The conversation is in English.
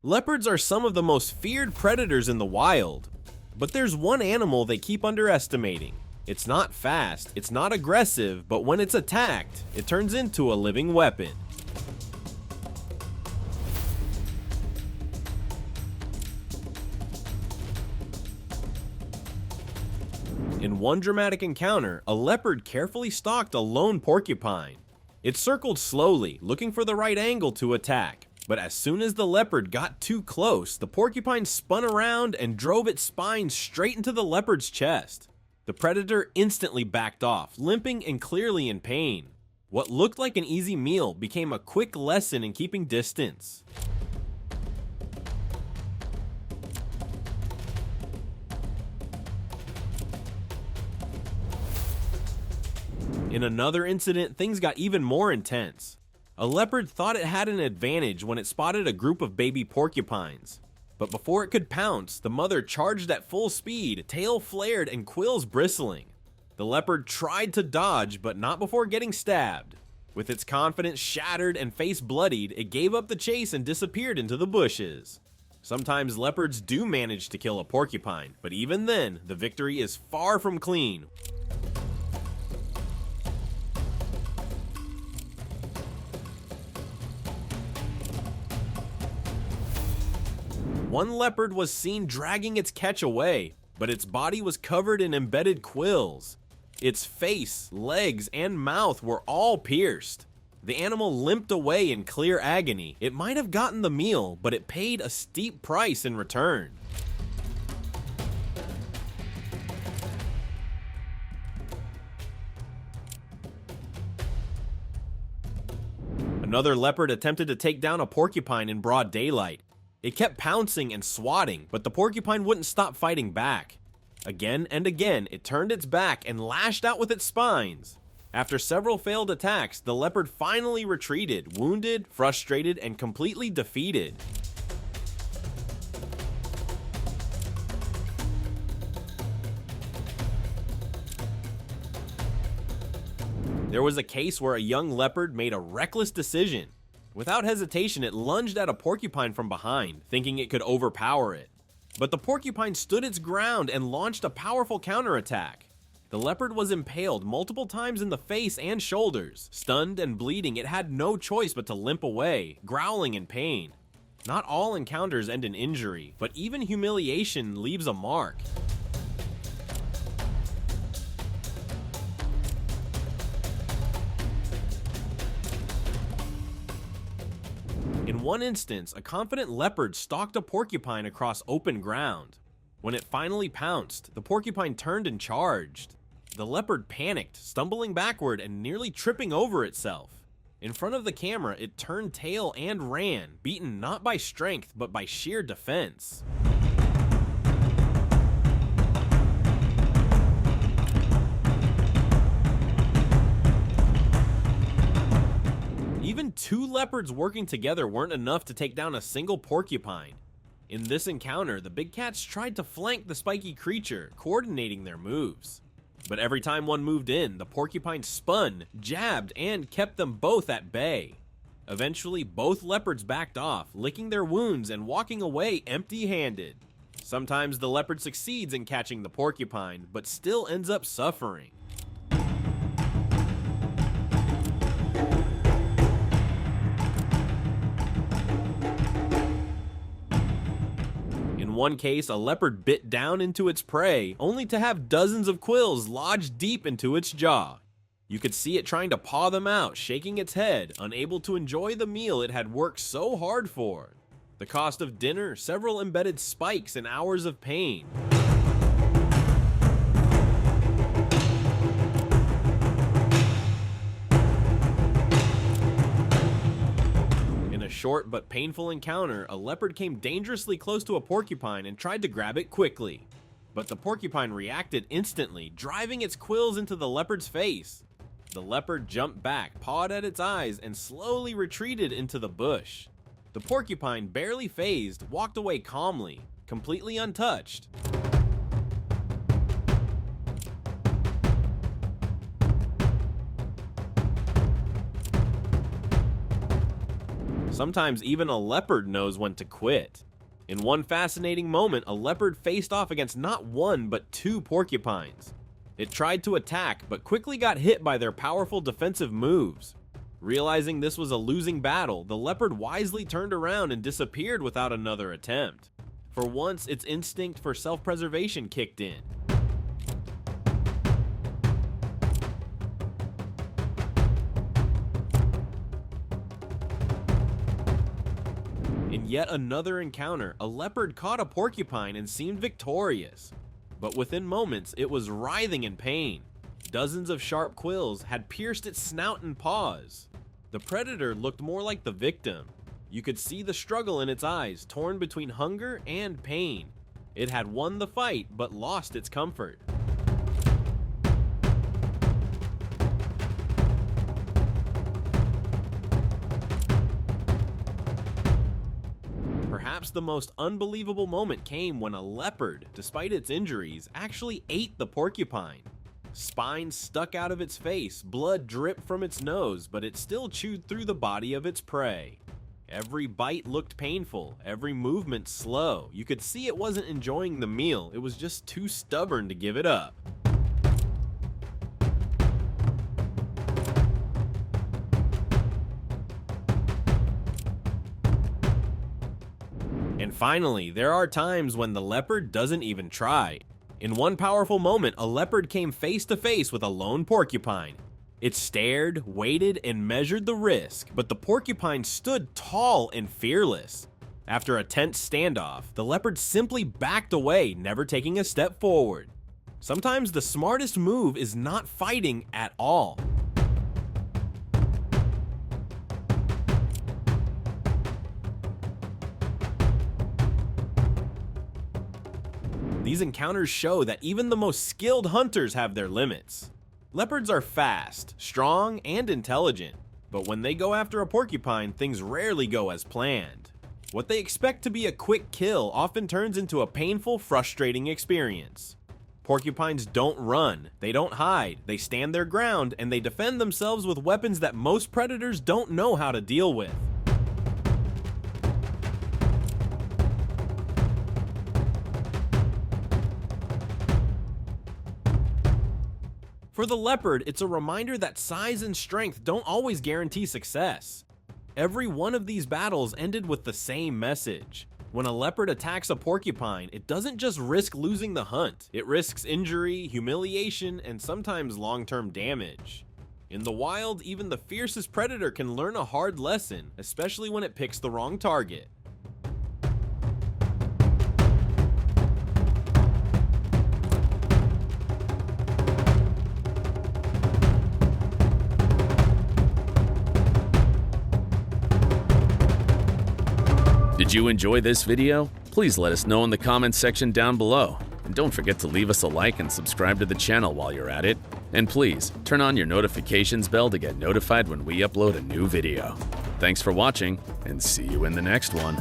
Leopards are some of the most feared predators in the wild, but there's one animal they keep underestimating. It's not fast, it's not aggressive, but when it's attacked, it turns into a living weapon. In one dramatic encounter, a leopard carefully stalked a lone porcupine. It circled slowly, looking for the right angle to attack. But as soon as the leopard got too close, the porcupine spun around and drove its spine straight into the leopard's chest. The predator instantly backed off, limping and clearly in pain. What looked like an easy meal became a quick lesson in keeping distance. In another incident, things got even more intense. A leopard thought it had an advantage when it spotted a group of baby porcupines. But before it could pounce, the mother charged at full speed, tail flared and quills bristling. The leopard tried to dodge, but not before getting stabbed. With its confidence shattered and face bloodied, it gave up the chase and disappeared into the bushes. Sometimes leopards do manage to kill a porcupine, but even then, the victory is far from clean. One leopard was seen dragging its catch away, but its body was covered in embedded quills. Its face, legs, and mouth were all pierced. The animal limped away in clear agony. It might have gotten the meal, but it paid a steep price in return. Another leopard attempted to take down a porcupine in broad daylight. It kept pouncing and swatting, but the porcupine wouldn't stop fighting back. Again and again, it turned its back and lashed out with its spines. After several failed attacks, the leopard finally retreated, wounded, frustrated, and completely defeated. There was a case where a young leopard made a reckless decision. Without hesitation, it lunged at a porcupine from behind, thinking it could overpower it. But the porcupine stood its ground and launched a powerful counterattack. The leopard was impaled multiple times in the face and shoulders. Stunned and bleeding, it had no choice but to limp away, growling in pain. Not all encounters end in injury, but even humiliation leaves a mark. In one instance, a confident leopard stalked a porcupine across open ground. When it finally pounced, the porcupine turned and charged. The leopard panicked, stumbling backward and nearly tripping over itself. In front of the camera, it turned tail and ran, beaten not by strength but by sheer defense. Even two leopards working together weren't enough to take down a single porcupine. In this encounter, the big cats tried to flank the spiky creature, coordinating their moves. But every time one moved in, the porcupine spun, jabbed, and kept them both at bay. Eventually, both leopards backed off, licking their wounds and walking away empty-handed. Sometimes the leopard succeeds in catching the porcupine, but still ends up suffering. In one case, a leopard bit down into its prey, only to have dozens of quills lodged deep into its jaw. You could see it trying to paw them out, shaking its head, unable to enjoy the meal it had worked so hard for. The cost of dinner, several embedded spikes, and hours of pain. Short but painful encounter, a leopard came dangerously close to a porcupine and tried to grab it quickly. But the porcupine reacted instantly, driving its quills into the leopard's face. The leopard jumped back, pawed at its eyes, and slowly retreated into the bush. The porcupine, barely fazed, walked away calmly, completely untouched. Sometimes even a leopard knows when to quit. In one fascinating moment, a leopard faced off against not one but two porcupines. It tried to attack, but quickly got hit by their powerful defensive moves. Realizing this was a losing battle, the leopard wisely turned around and disappeared without another attempt. For once, its instinct for self-preservation kicked in. In yet another encounter, a leopard caught a porcupine and seemed victorious. But within moments, it was writhing in pain. Dozens of sharp quills had pierced its snout and paws. The predator looked more like the victim. You could see the struggle in its eyes, torn between hunger and pain. It had won the fight, but lost its comfort. Perhaps the most unbelievable moment came when a leopard, despite its injuries, actually ate the porcupine. Spine stuck out of its face, blood dripped from its nose, but it still chewed through the body of its prey. Every bite looked painful, every movement slow. You could see it wasn't enjoying the meal, it was just too stubborn to give it up. And finally, there are times when the leopard doesn't even try. In one powerful moment, a leopard came face to face with a lone porcupine. It stared, waited, and measured the risk, but the porcupine stood tall and fearless. After a tense standoff, the leopard simply backed away, never taking a step forward. Sometimes the smartest move is not fighting at all. These encounters show that even the most skilled hunters have their limits. Leopards are fast, strong, and intelligent, but when they go after a porcupine, things rarely go as planned. What they expect to be a quick kill often turns into a painful, frustrating experience. Porcupines don't run, they don't hide, they stand their ground, and they defend themselves with weapons that most predators don't know how to deal with. For the leopard, it's a reminder that size and strength don't always guarantee success. Every one of these battles ended with the same message. When a leopard attacks a porcupine, it doesn't just risk losing the hunt, it risks injury, humiliation, and sometimes long-term damage. In the wild, even the fiercest predator can learn a hard lesson, especially when it picks the wrong target. Did you enjoy this video? Please let us know in the comments section down below. And don't forget to leave us a like and subscribe to the channel while you're at it. And please, turn on your notifications bell to get notified when we upload a new video. Thanks for watching, and see you in the next one.